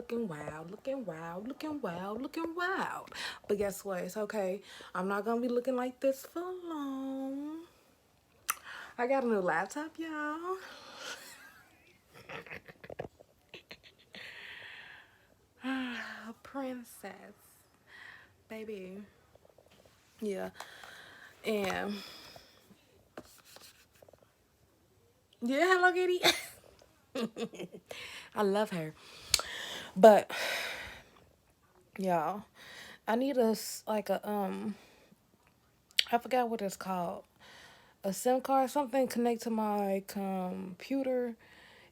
looking wild, looking wild, looking wild, looking wild. But guess what? It's okay. I'm not gonna be looking like this for long. I got a new laptop, y'all. Princess, baby. Yeah, and yeah, Hello Kitty. I love her, but y'all, I need like a I forgot what it's called. A SIM card, something connect to my computer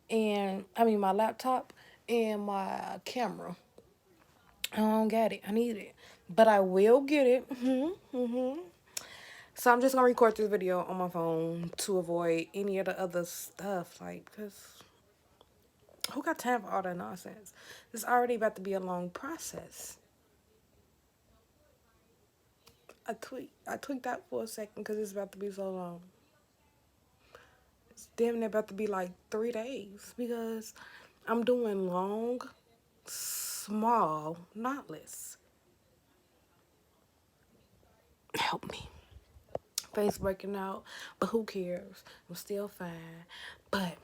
and my laptop and my camera. I don't get it. I need it, but I will get it. So I'm just gonna record this video on my phone to avoid any of the other stuff, like, because who got time for all that nonsense? It's already about to be a long process. I tweaked out for a second because it's about to be so long. It's damn near about to be like 3 days because I'm doing long, small, knotless. Help me. Face breaking out, but who cares? I'm still fine. But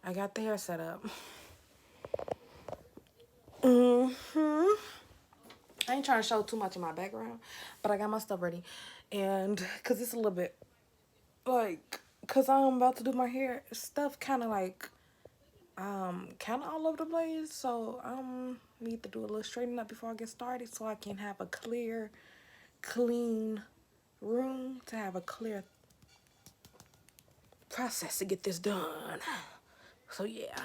I got the hair set up. I ain't trying to show too much of my background, but I got my stuff ready. And because it's a little bit, like, because I'm about to do my hair, stuff kind of like, kind of all over the place. So need to do a little straightening up before I get started so I can have a clear, clean room to have a clear process to get this done. So yeah,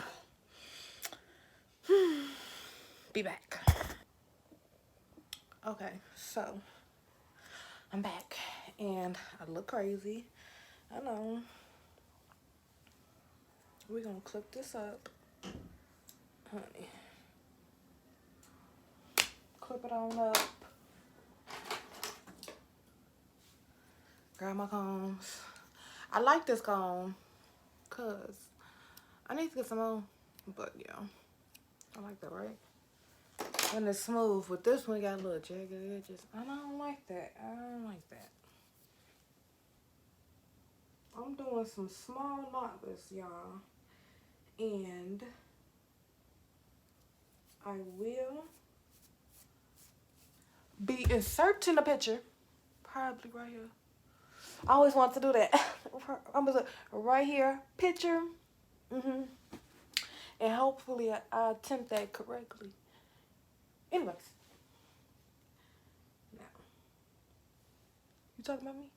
be back. Okay, so I'm back and I look crazy. I know. We're gonna clip this up, honey. Clip it on up. Grab my combs. I like this comb because I need to get some more, but yeah, I like that, right? And it's smooth. With this one, got a little jagged edges. I don't like that. I don't like that. I'm doing some small knotless, y'all. And I will be inserting a picture. Probably right here. I always want to do that. I'm gonna right here, picture. And hopefully I attempt that correctly. Anyways. Now. You talking about me?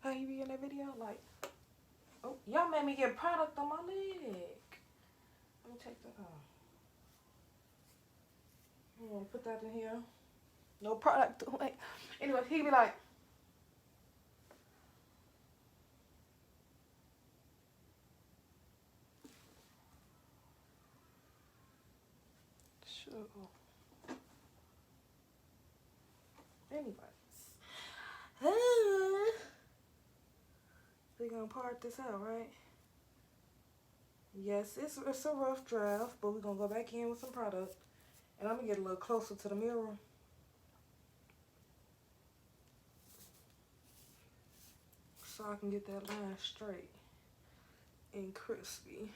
How you be in that video? Like, oh, y'all made me get product on my leg. Let me take that off. I'm gonna put that in here. No product. Like, anyway, he be like, sure. Anyways. We gonna part this out, right? Yes, it's a rough draft, but we're gonna go back in with some product. And I'm gonna get a little closer to the mirror. So I can get that line straight and crispy.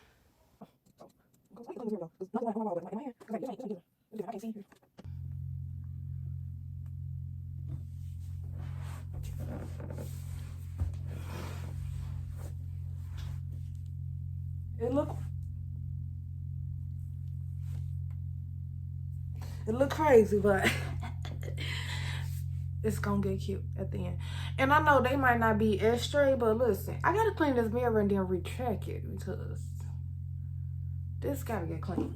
It look crazy, but it's gonna get cute at the end. And I know they might not be as straight, but listen, I gotta clean this mirror and then recheck it because this gotta get clean.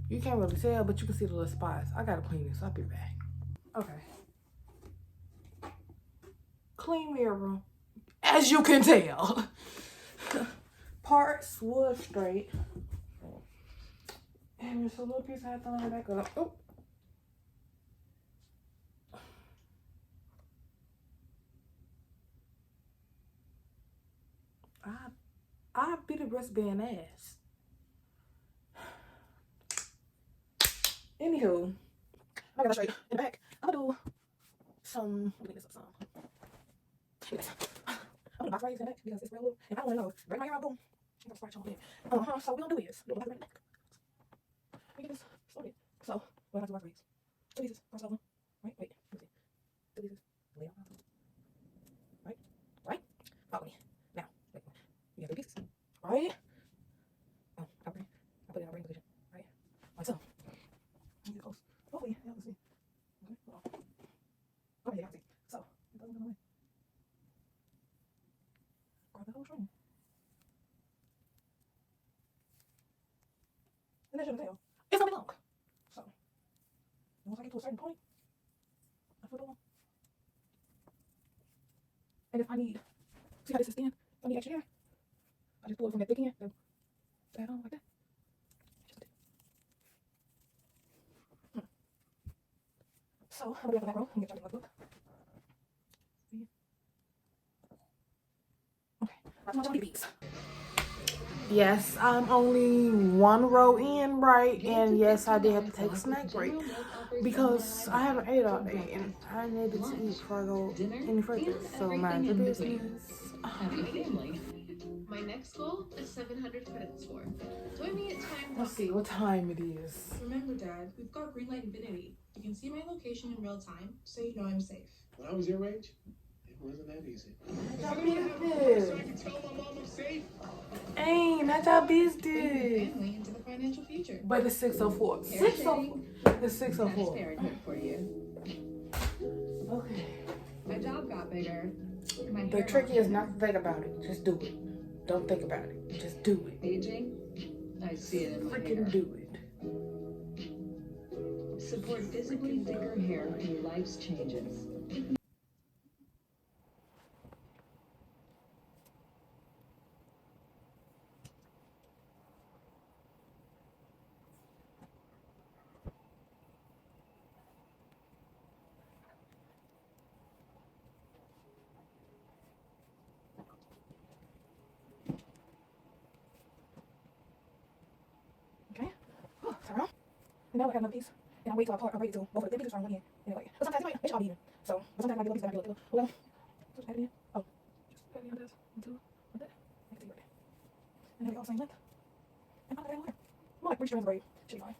You can't really tell, but you can see the little spots. I gotta clean this. I'll be back. Okay. Clean mirror, as you can tell. Parts was straight. And just a little piece I have to line back up. Oh. I beat a wristband ass. Anywho, I got that straight in the back. I'm gonna do some. Let me get this up some. Yes. I'm gonna box braids in the back because it's real little. And I don't want to know. Braid my hair out, boom. She gonna scratch on it. So what we gonna do is do a box braid in the back. Let me get this started. So we'll have to box braids. 2 pieces. Cross over. Right. Wait. Let me see. 2 pieces. Lay out. Right. Right. Follow me. Now. Wait. You have 3 pieces. Right. Oh, I put it in a braid position. Right. Like so. Let me get close. Hopefully, y'all can see. Okay. Hold on. Oh, yeah, I see. So, it doesn't go away. Grab the whole string. And then should the tail. It's gonna be long. So, once I get to a certain point, I put it on. And if I need, see how this is thin? If I need extra hair, I just pull it from that thick end and add on like that. Just like that. So, I'm gonna be up in that row and get started with my book. Okay, that's much on the beads. Yes, I'm only 1 row in, right? And yes, I did have to take a snack break because I haven't ate all day and I needed to eat before I go any further. So mind your business. My next goal is 700 credit score. Join me at time. Let's see what time it is. Remember, Dad, we've got green light infinity. You can see my location in real time, so you know I'm safe. When I was your age, it wasn't that easy. Not your business. So I can tell my mom I'm safe. Ain't not your Bring your business. family into the financial future. But it's 6:04. 6:04. It's 6:04. For you. Okay. My job got bigger. My The trick is not to think about it. Just do it. Don't think about it. Just do it. aging. I see it in my hair. Freaking do it. Support physically thicker hair through life's changes. Okay. Turn around. And now I have another piece. And I wait till I braid it till both of the pieces are on one end. Anyway. But sometimes it might all be even. So, but sometimes I get a little piece that I get a little. Well, just add it in. Oh. Just add it in this. And 2. Like that. I can see right there. And then they all same length. And I'll add one here. More like 3 strands of braid. Should be fine.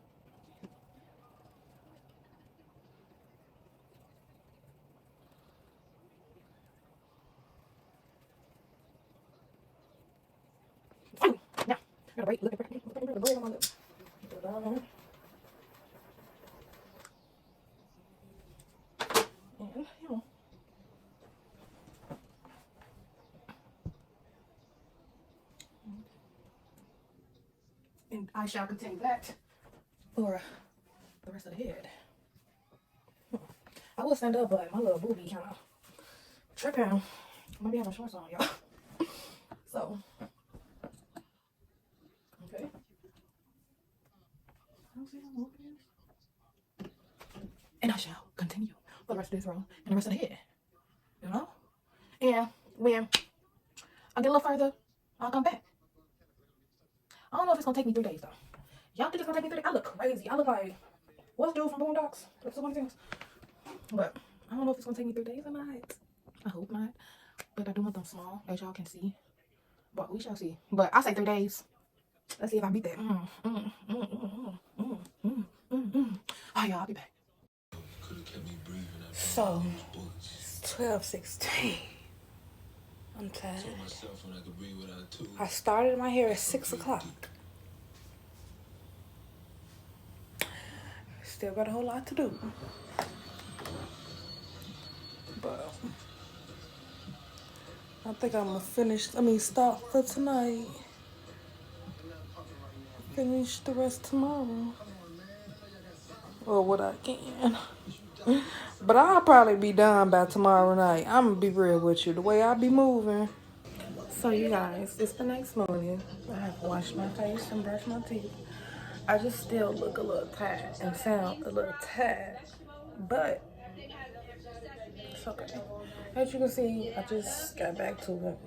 Finally. Now, I gotta braid. Look at the braid on my lip. Put it down there. And, you know. And I shall continue that for the rest of the head. I will stand up, but my little booty kind of tripping. Maybe having shorts on, y'all. So, okay. And I shall continue for the rest of this row and the rest of the head. You know? And when I get a little further, I'll come back. I don't know if it's gonna take me 3 days though. Y'all think it's gonna take me 3 days? I look crazy. I look like what's dude from Boondocks? That's one of the things. But I don't know if it's gonna take me 3 days or not. I hope not. But I do want them small, as y'all can see. But we shall see. But I say 3 days. Let's see if I beat that. Oh, y'all, I'll be back. So, it's 12:16. I'm tired. I started my hair at 6 o'clock. Still got a whole lot to do. But I think I'm gonna stop for tonight. Finish the rest tomorrow. Or what I can. But I'll probably be done by tomorrow night. I'm gonna be real with you. The way I be moving. So you guys, it's the next morning. I have washed my face and brushed my teeth. I just still look a little tired and sound a little tired. But it's okay. As you can see, I just got back to it.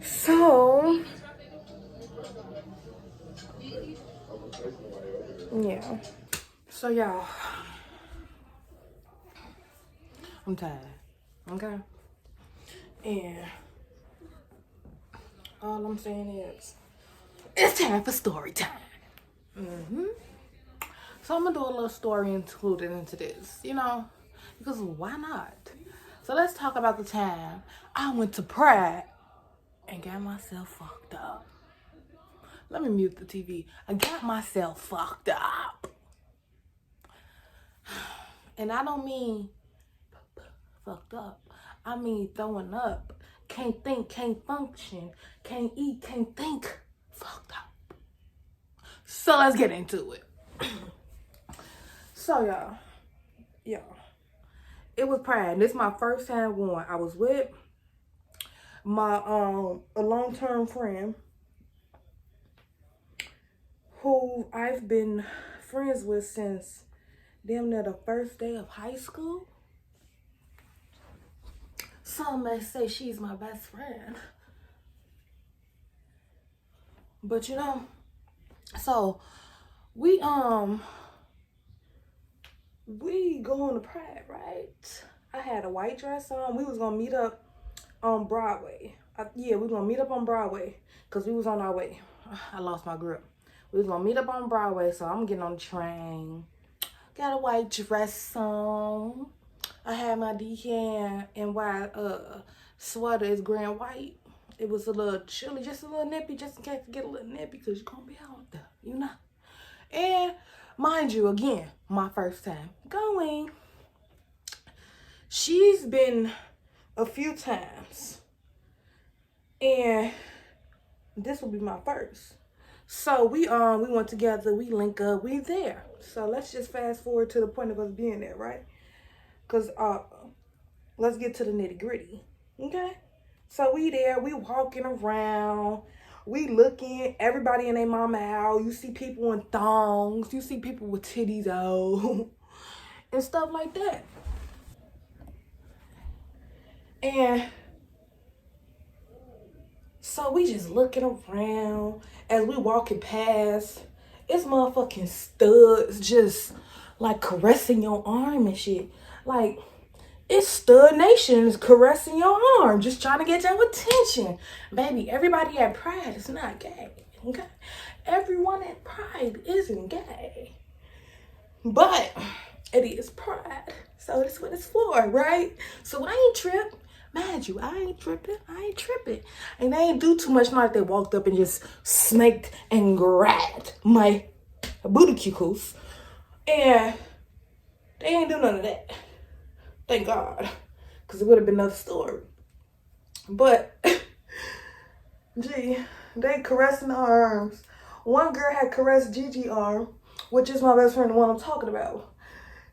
So Yeah. So y'all, I'm tired. Okay. And all I'm saying is, it's time for story time. So I'm gonna do a little story included into this, you know, because why not? So let's talk about the time I went to Pride and got myself fucked up. Let me mute the TV. I got myself fucked up. And I don't mean fucked up. I mean throwing up. Can't think, can't function, can't eat, can't think. Fucked up. So let's get into it. So y'all, it was Pride. This is my first time going. I was with my a long-term friend who I've been friends with since damn near the first day of high school. Some may say she's my best friend. But you know, so we going to Pride, right? I had a white dress on. We was gonna meet up on Broadway. We was gonna meet up on Broadway because we was on our way. I lost my grip. We was gonna meet up on Broadway, so I'm getting on the train. Got a white dress on. I had my DK and white sweater is gray and white. It was a little chilly, just a little nippy, just in case to get a little nippy, because you're gonna be out there, you know. And mind you, again, my first time going. She's been a few times, and this will be my first. So we went together, we link up, we there. So let's just fast forward to the point of us being there, right? Cause let's get to the nitty gritty, okay? So we there, we walking around, we looking, everybody in their mama house. You see people in thongs, you see people with titties out, and stuff like that. And so we just looking around as we walking past. It's motherfucking studs just like caressing your arm and shit. Like, it's stud nations caressing your arm, just trying to get your attention. Baby, everybody at Pride is not gay, okay? Everyone at Pride isn't gay. But it is Pride, so that's what it's for, right? So I ain't tripped. Mind you, I ain't tripping. And they ain't do too much, not like they walked up and just snaked and grabbed my booty cuticles. And they ain't do none of that. Thank God. Because it would have been another story. But, gee, they caressing our arms. One girl had caressed Gigi's arm, which is my best friend, the one I'm talking about.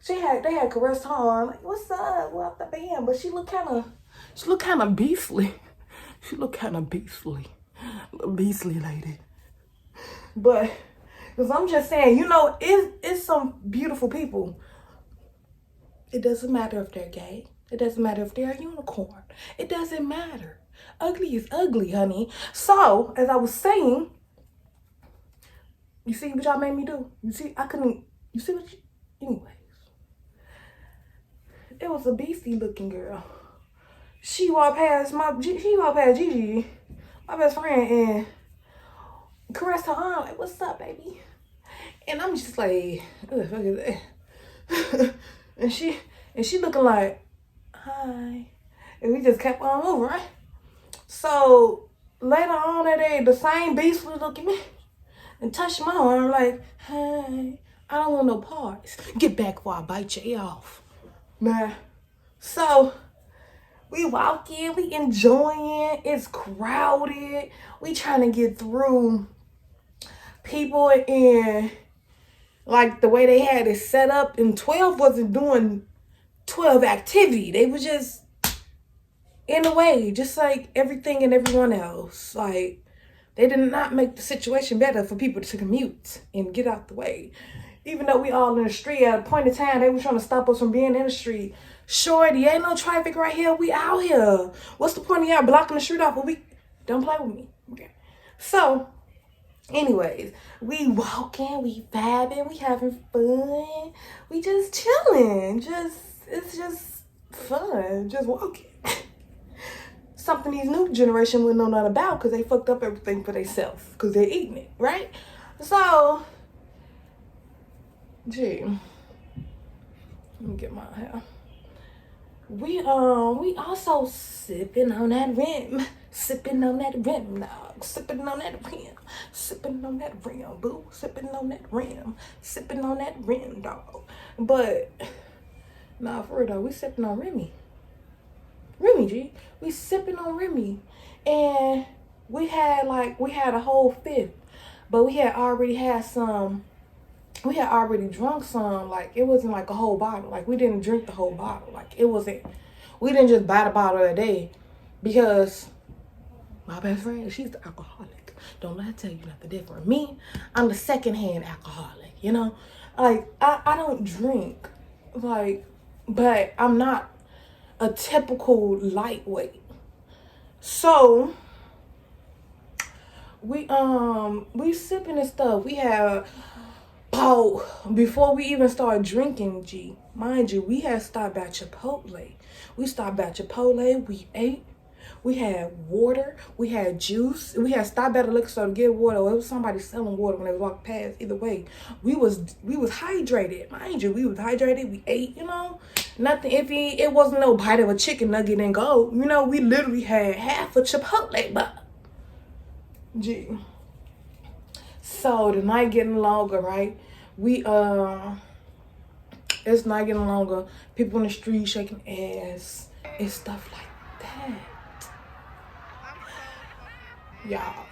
They had caressed her arm, like, what's up? What the band? But she looked kind of beastly. She looked kind of beastly. Beastly lady. But, because I'm just saying, you know, it's some beautiful people. It doesn't matter if they're gay. It doesn't matter if they're a unicorn. It doesn't matter. Ugly is ugly, honey. So, as I was saying, you see what y'all made me do? You see what anyways. It was a beastly looking girl. She walked past Gigi, my best friend, and caressed her arm, like, what's up, baby? And I'm just like, what the fuck is that? and she looking like, hi. And we just kept on moving, right? So later on that day, the same beast was looking at me and touched my arm like, hi, I don't want no parts. Get back before I bite your ear off. Man. So we walking, we enjoying, it's crowded. We trying to get through people, and like the way they had it set up, and 12 wasn't doing 12 activity. They was just in the way, just like everything and everyone else. Like, they did not make the situation better for people to commute and get out the way. Even though we all in the street, at a point in time, they were trying to stop us from being in the street. Shorty, ain't no traffic right here. We out here. What's the point of y'all blocking the street off? Well, don't play with me. Okay. So, Anyways, we walking, we vibing, we having fun. We just chilling. It's just fun. Just walking. Something these new generation wouldn't know nothing about because they fucked up everything for themselves because they're eating it, right? So, gee, let me get my hair. We also sipping on that rim, sipping on that rim, dog, sipping on that rim, sipping on that rim, boo, sipping on that rim, sipping on that rim, dog. But nah, for real though, we sipping on Remy, G. We sipping on Remy, and we had a whole fifth, but we had already drunk some. Like, it wasn't like a whole bottle. Like, we didn't drink the whole bottle. Like, we didn't just buy the bottle a day, because my best friend, she's the alcoholic. Don't let her tell you nothing different. Me, I'm the secondhand alcoholic, you know? Like, I don't drink, like, but I'm not a typical lightweight. So, we sipping and stuff. We have, before we even started drinking, G, mind you, we had stopped at Chipotle. We stopped at Chipotle, we ate, we had water, we had juice, we had stopped at a liquor store to get water. It was somebody selling water when they walked past. Either way, we was hydrated. Mind you, we was hydrated, we ate, you know, nothing iffy. It wasn't no bite of a chicken nugget and go. You know, we literally had half a Chipotle, but G. So the night getting longer, right? It's not getting longer. People in the street shaking ass and stuff like that. Y'all.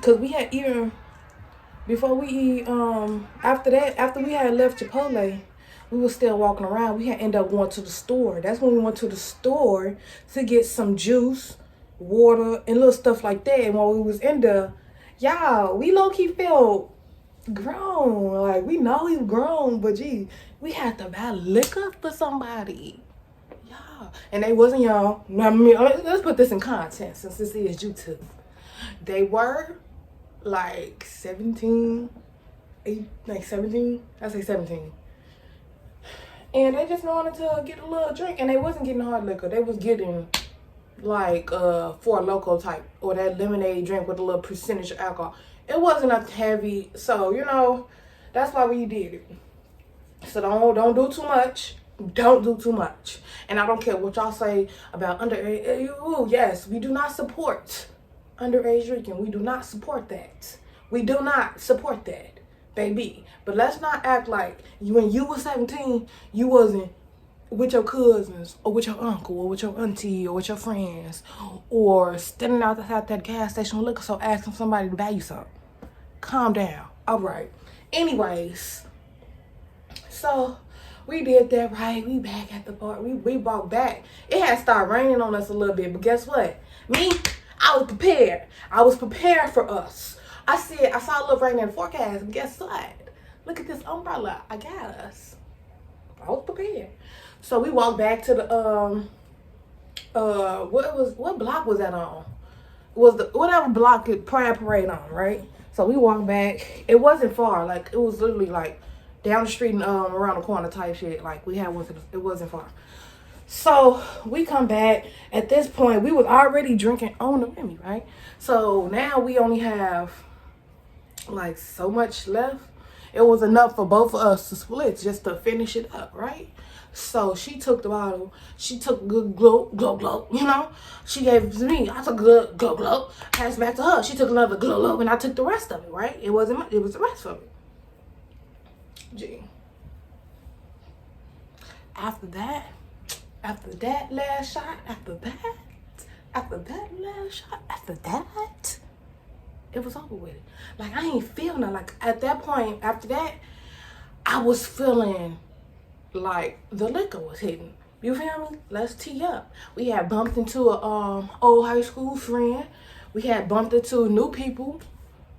Cause we had even before we after we had left Chipotle, we were still walking around. We had ended up going to the store. That's when we went to the store to get some juice, water, and little stuff like that. And while we was in there, y'all, we low-key felt grown. Like, we know we grown, but gee, we had to buy liquor for somebody. Y'all. And they wasn't y'all. I mean, let's put this in context since this is YouTube. They were like 17, I say 17. And they just wanted to get a little drink, and they wasn't getting hard liquor. They was getting like Four Loko type, or that lemonade drink with a little percentage of alcohol. It wasn't a heavy, so you know, that's why we did it. So don't do too much. Don't do too much. And I don't care what y'all say about underage. Ooh, yes, we do not support underage drinking. We do not support that. We do not support that, baby. But let's not act like when you were 17, you wasn't with your cousins or with your uncle or with your auntie or with your friends or standing outside that gas station with liquor store asking somebody to buy you something. Calm down. All right. Anyways, so we did that, right? We back at the bar. We walked back. It had started raining on us a little bit, but guess what? I was prepared. I was prepared for us. I saw a little rain in the forecast, and guess what? Look at this umbrella. I got us. I was prepared. So we walked back to the what block was that on? It was the whatever block Pride Parade on, right? So we walked back. It wasn't far. Like, it was literally like down the street and around the corner type shit. Like, it wasn't far. So we come back. At this point, we was already drinking on the Remy, right? So now we only have like so much left. It was enough for both of us to split just to finish it up, right? So she took the bottle. She took a good glow, you know? She gave it to me. I took a good glow, passed it back to her. She took another glow, and I took the rest of it, right? It wasn't much. It was the rest of it. Gee. After that last shot, after that, it was over with. Like, I ain't feeling nothing. Like, at that point, after that, I was feeling like the liquor was hitting. You feel me? Let's tee up. We had bumped into a old high school friend. We had bumped into new people.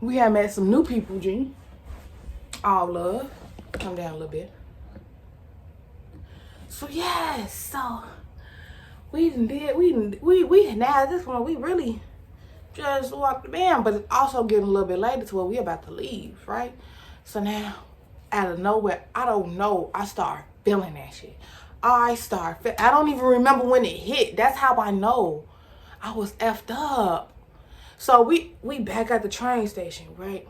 We had met some new people, G. All love. Come down a little bit. So yes, so we now at this point we really just walked the band, but it's also getting a little bit later to where we about to leave, right? So now, out of nowhere, I don't know, I start feeling that shit. I don't even remember when it hit. That's how I know I was effed up. So we back at the train station, right?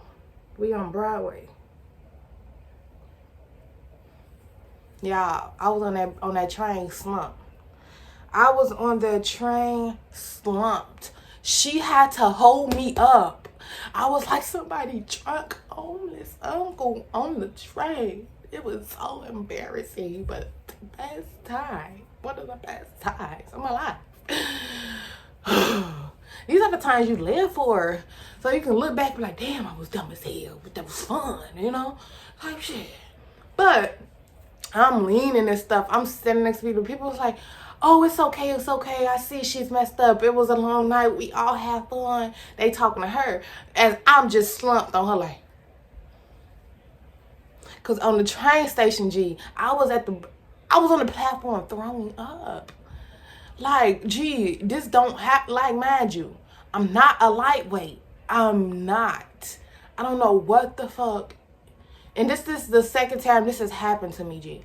We on Broadway. Y'all, I was on that train slump. I was on the train slumped. She had to hold me up. I was like somebody drunk homeless uncle on the train. It was so embarrassing, but the best time. One of the best times of my life. These are the times you live for. So you can look back and be like, damn, I was dumb as hell, but that was fun, you know? Type shit. But I'm leaning and stuff. I'm sitting next to people. People was like, oh, it's okay, it's okay. I see she's messed up. It was a long night. We all have fun. They talking to her. As I'm just slumped on her like. Because on the train station, G, I was on the platform throwing up. Like, gee, this don't have, like, mind you, I'm not a lightweight. I'm not. I don't know what the fuck. And this is the second time this has happened to me, G.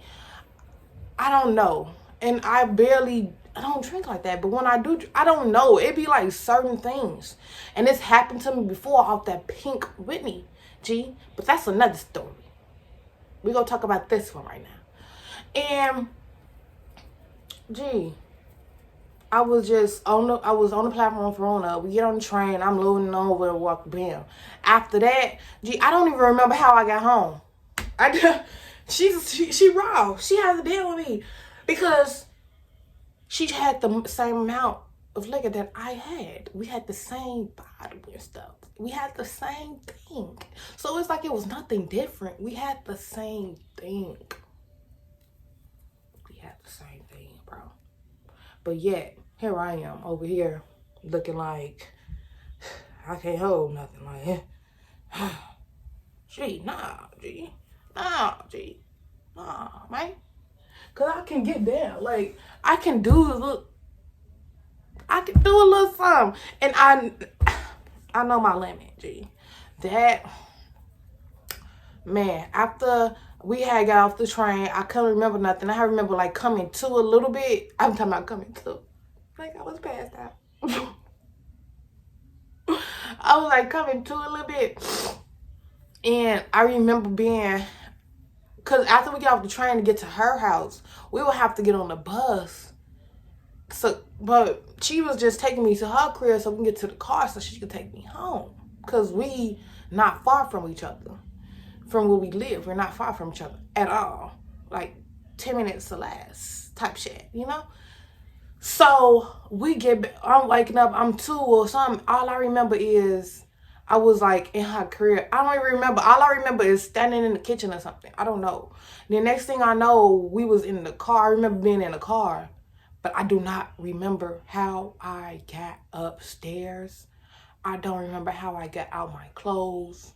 I don't know. And I don't drink like that. But when I do, I don't know. It be like certain things. And this happened to me before off that Pink Whitney, G. But that's another story. We're going to talk about this one right now. And, G, I was on the platform throwing up. We get on the train. I'm loading over and walk bam. After that, G, I don't even remember how I got home. She raw. She has to deal with me because she had the same amount of liquor that I had. We had the same bottle and stuff. We had the same thing. So it's like it was nothing different. We had the same thing. We had the same thing, bro. But yet, here I am over here looking like I can't hold nothing. Like, G, nah, G. Nah, G. Nah, man. Because I can get down. Like, I can do a little something. And I know my limit, G. That, man, after we had got off the train, I couldn't remember nothing. I remember, like, coming to a little bit. I'm talking about coming to. Like, I was passed out. I was, like, coming to a little bit. And I remember being, because after we got off the train to get to her house, we would have to get on the bus. So, but she was just taking me to her crib so we can get to the car so she could take me home. Because we not far from each other. From where we live, we're not far from each other at all. Like 10 minutes or less type shit, you know? So I'm waking up, I'm 2 or something. All I remember is I was like in her crib. I don't even remember. All I remember is standing in the kitchen or something. I don't know. The next thing I know, we was in the car. I remember being in the car. But I do not remember how I got upstairs. I don't remember how I got out my clothes.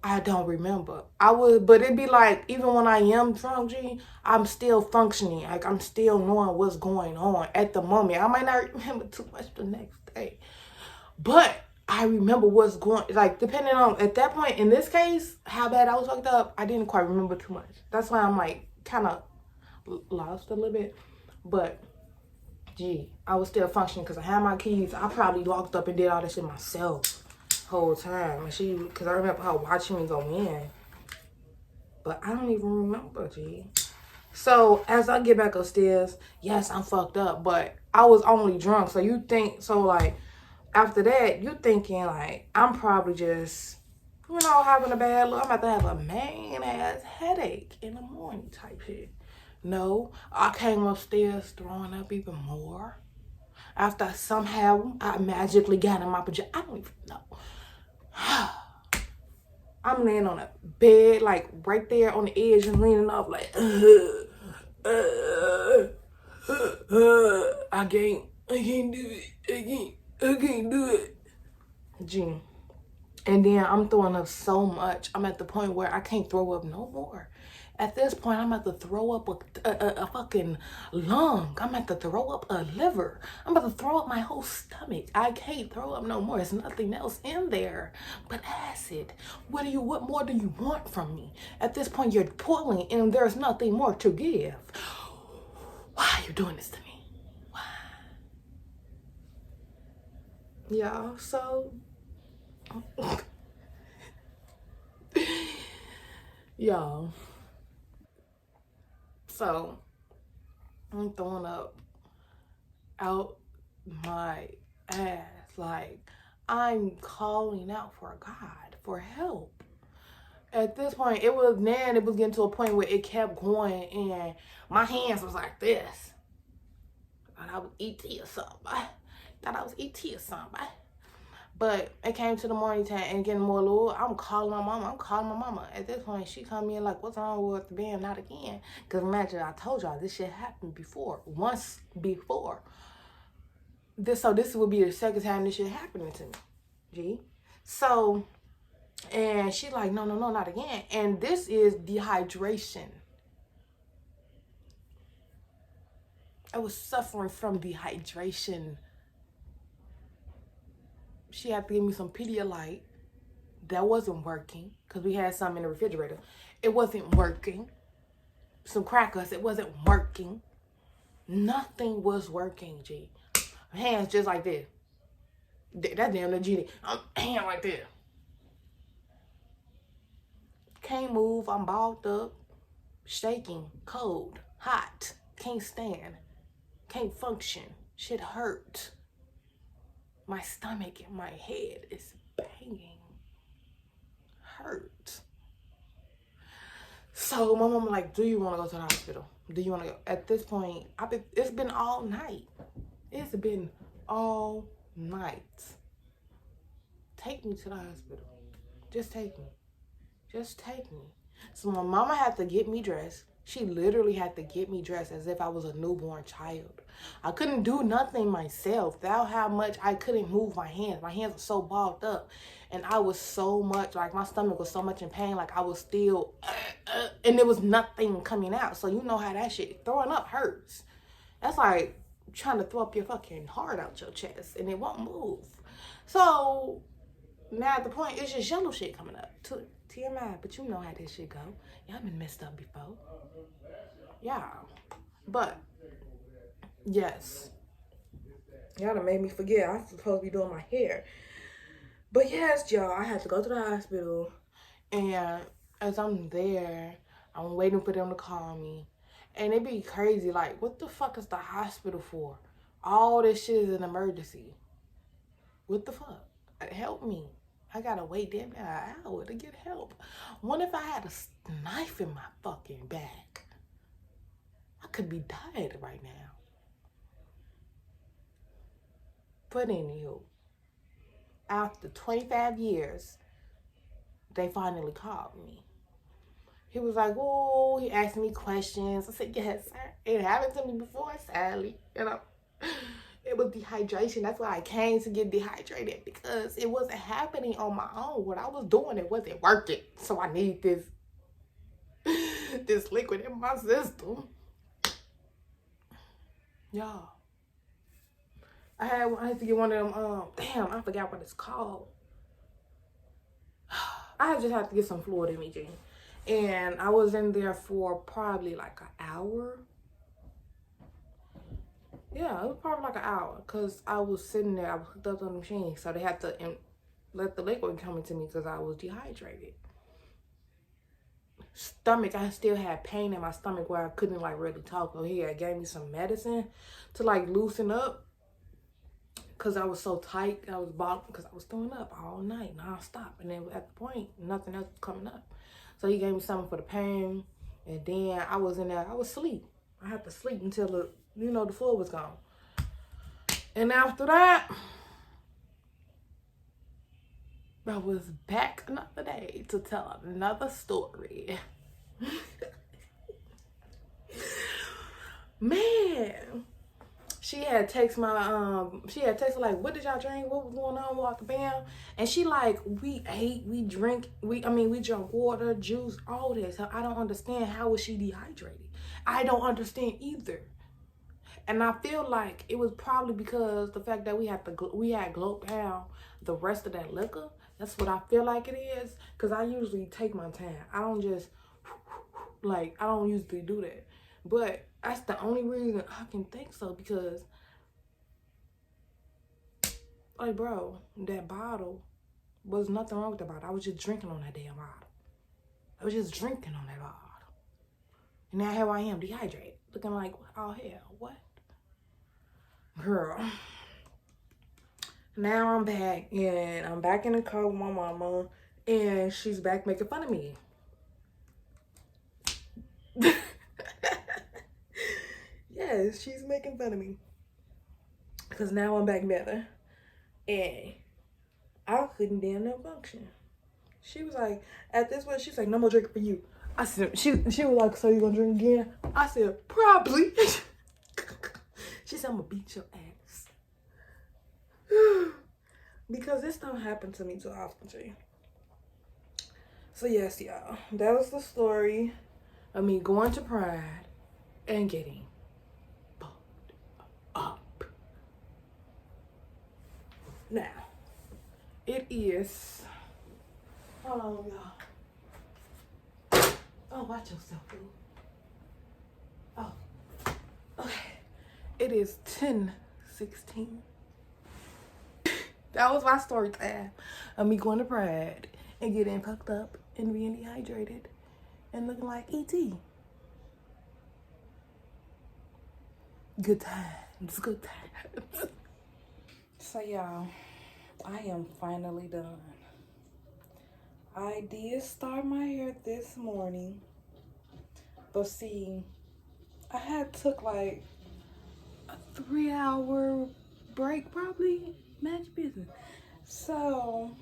I don't remember. But it'd be like, even when I am drunk, G, I'm still functioning. Like, I'm still knowing what's going on at the moment. I might not remember too much the next day. But I remember what's going, like, depending on, at that point, in this case, how bad I was fucked up, I didn't quite remember too much. That's why I'm, like, kind of lost a little bit. But, gee, I was still functioning because I had my keys. I probably walked up and did all that shit myself whole time. And because I remember her watching me go in. But I don't even remember, gee. So, as I get back upstairs, yes, I'm fucked up. But I was only drunk. So, like, after that, you thinking, like, I'm probably just, having a bad look. I'm about to have a main-ass headache in the morning type shit. No, I came upstairs throwing up even more. After somehow I magically got in my pajamas. I don't even know. I'm laying on a bed, like, right there on the edge and leaning up, like, I can't do it. I can't do it. Gee. And then I'm throwing up so much. I'm at the point where I can't throw up no more. At this point, I'm about to throw up a fucking lung. I'm about to throw up a liver. I'm about to throw up my whole stomach. I can't throw up no more. There's nothing else in there but acid. What more do you want from me? At this point, you're pulling and there's nothing more to give. Why are you doing this to me? Why? Yeah, so... Y'all. So, I'm throwing up out my ass. Like, I'm calling out for God, for help. At this point, it was getting to a point where it kept going and my hands was like this. I thought I was E.T. or something. But it came to the morning time and getting more low. I'm calling my mama. At this point, she come in like, what's wrong with the band? Not again. Because imagine, I told y'all this shit happened before. Once before. This would be the second time this shit happening to me. G. So, and she like, no, not again. And this is dehydration. I was suffering from dehydration. She had to give me some Pedialyte. That wasn't working because we had some in the refrigerator. It wasn't working. Some crackers. It wasn't working. Nothing was working, G. My hands just like this. That damn the genie. I'm hand like this. Can't move. I'm balled up. Shaking. Cold. Hot. Can't stand. Can't function. Shit hurt. My stomach and my head is banging. Hurt. So my mom like, do you want to go to the hospital? Do you want to go? At this point, it's been all night. It's been all night. Take me to the hospital. Just take me. Just take me. So my mama had to get me dressed. She literally had to get me dressed as if I was a newborn child. I couldn't do nothing myself. That's how much I couldn't move my hands. My hands were so balled up. And I was so much, like my stomach was so much in pain. Like I was still, and there was nothing coming out. So you know how that shit, throwing up hurts. That's like trying to throw up your fucking heart out your chest and it won't move. So now at the point, it's just yellow shit coming up. TMI, but you know how this shit go. Y'all been messed up before. Yeah. But, yes. Y'all done made me forget. I'm supposed to be doing my hair. But yes, y'all, I had to go to the hospital. And as I'm there, I'm waiting for them to call me. And it be crazy. Like, what the fuck is the hospital for? All this shit is an emergency. What the fuck? Help me. I gotta wait damn near an hour to get help. What if I had a knife in my fucking back? I could be dead right now. But anywho, after 25 years, they finally called me. He was like, oh, he asked me questions. I said, yes, sir. It happened to me before, sadly. You know, it was dehydration. That's why I came to get dehydrated, because it wasn't happening on my own. What I was doing, it wasn't working. So I need this liquid in my system. Y'all, I had to get one of them, damn, I forgot what it's called. I just had to get some fluid in me, Jane. And I was in there for probably like an hour. Yeah, it was probably like an hour, because I was sitting there, I was hooked up on the machine, so they had to let the liquid come into me because I was dehydrated. Stomach, I still had pain in my stomach where I couldn't like really talk. So he had gave me some medicine to like loosen up, because I was so tight. I was bothered because I was throwing up all night non-stop, and then at the point nothing else was coming up. So he gave me something for the pain, and then I was in there, I was asleep. I had to sleep until the fluid was gone. And after that, I was back another day to tell another story. Man, she had text like, what did y'all drink? What was going on? Walk the bam. And she like, we ate, we drank water, juice, all this. So I don't understand, how was she dehydrated? I don't understand either. And I feel like it was probably because the fact that we had gulped down the rest of that liquor. That's what I feel like it is. Because I usually take my time. I don't just, like, I don't usually do that. But that's the only reason I can think so. Because, like, bro, that bottle, was nothing wrong with the bottle. I was just drinking on that damn bottle. I was just drinking on that bottle. And now here I am, dehydrated. Looking like, oh, hell, what? Girl. Now I'm back, and I'm back in the car with my mama, and she's back making fun of me. Yes, she's making fun of me. Because now I'm back better. And I couldn't damn no function. She was like, at this point, she's like, no more drinking for you. I said, she was like, so you gonna drink again? I said, probably. She said, I'm gonna beat your ass. Because this don't happen to me too often, G. So yes, y'all, that was the story of me going to Pride and getting fucked up. Now, it is, oh y'all. Oh, watch yourself, boo. Oh, okay. It is 10:16. That was my story time of me going to Pride and getting fucked up and being dehydrated and looking like E.T. Good times, good times. So y'all, I am finally done. I did start my hair this morning, but see, I had took like a 3-hour break, probably, match business. So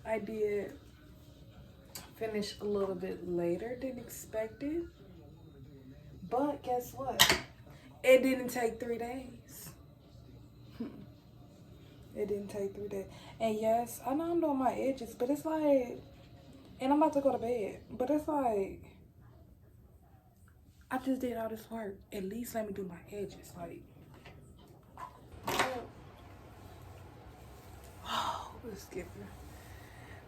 I did finish a little bit later than expected, but guess what? It didn't take 3 days. It didn't take 3 days. And yes, I know I'm doing my edges, but it's like, and I'm about to go to bed, but it's like, I just did all this work. At least let me do my edges. Like, oh, it's skipping.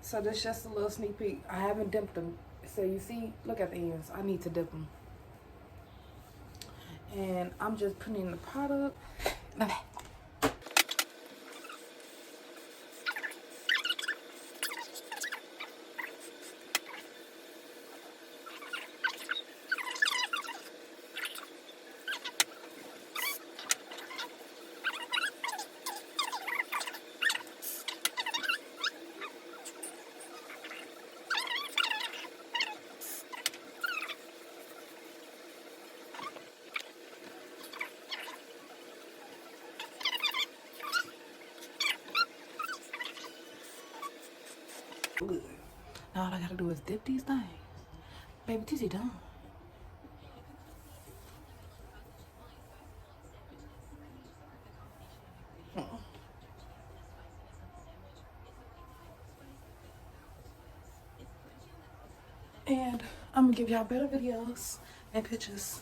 So this just a little sneak peek. I haven't dipped them. So you see, look at the ends. I need to dip them. And I'm just putting in the product. Okay. Good. Now all I gotta do is dip these things. Baby, Tizzy done. And I'm gonna give y'all better videos and pictures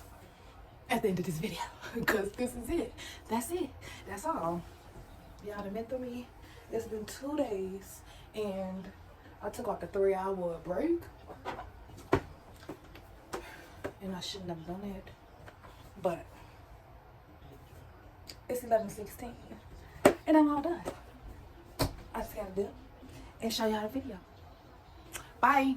at the end of this video. Because this is it. That's it. That's all. Y'all done met me. It's been 2 days. And I took like a 3-hour break. And I shouldn't have done it. But it's 11:16. And I'm all done. I just gotta dip and show y'all the video. Bye.